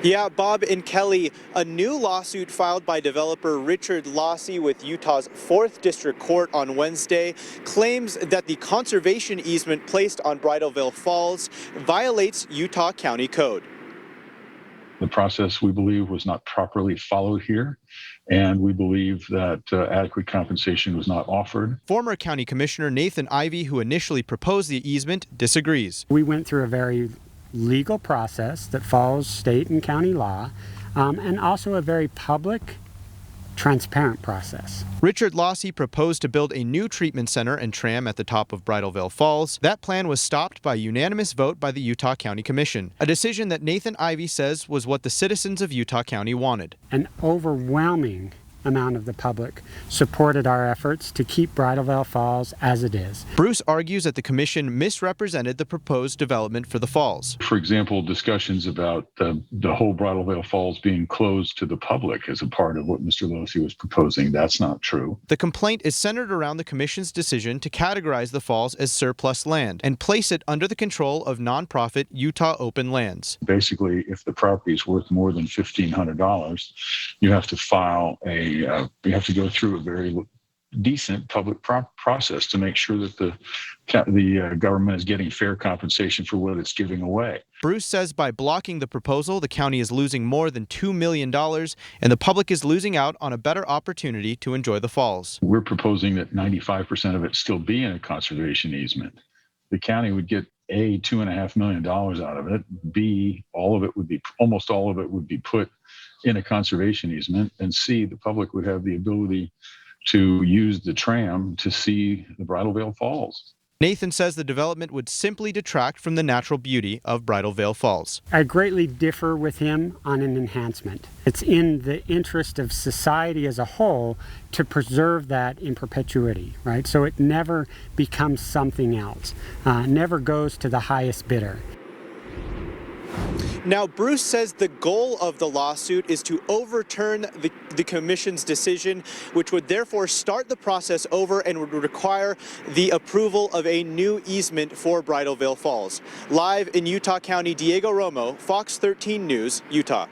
Yeah, Bob and Kelly, a new lawsuit filed by developer Richard Lossy with Utah's 4th District Court on Wednesday claims that the conservation easement placed on Bridalveil Falls violates Utah County Code. The process, we believe, was not properly followed here, and we believe that adequate compensation was not offered. Former County Commissioner Nathan Ivey, who initially proposed the easement, disagrees. We went through a very legal process that follows state and county law, and also a very public, transparent process. Richard Lossy proposed to build a new treatment center and tram at the top of Bridalveil Falls. That plan was stopped by unanimous vote by the Utah County Commission, a decision that Nathan Ivey says was what the citizens of Utah County wanted. An overwhelming amount of the public supported our efforts to keep Bridalveil Falls as it is. Bruce argues that the commission misrepresented the proposed development for the falls. For example, discussions about the whole Bridalveil Falls being closed to the public as a part of what Mr. Lossy was proposing. That's not true. The complaint is centered around the commission's decision to categorize the falls as surplus land and place it under the control of nonprofit Utah Open Lands. Basically, if the property is worth more than $1,500, you have to file you have to go through a very decent public process to make sure that the government is getting fair compensation for what it's giving away. Bruce says by blocking the proposal, the county is losing more than $2 million, and the public is losing out on a better opportunity to enjoy the falls. We're proposing that 95% of it still be in a conservation easement. The county would get A, $2.5 million out of it. B, almost all of it would be put in a conservation easement, and C, the public would have the ability to use the tram to see the Bridalveil Falls. Nathan says the development would simply detract from the natural beauty of Bridalveil Falls. I greatly differ with him on an enhancement. It's in the interest of society as a whole to preserve that in perpetuity, right? So it never becomes something else, never goes to the highest bidder. Now, Bruce says the goal of the lawsuit is to overturn the commission's decision, which would therefore start the process over and would require the approval of a new easement for Bridalveil Falls. Live in Utah County, Diego Romo, Fox 13 News, Utah.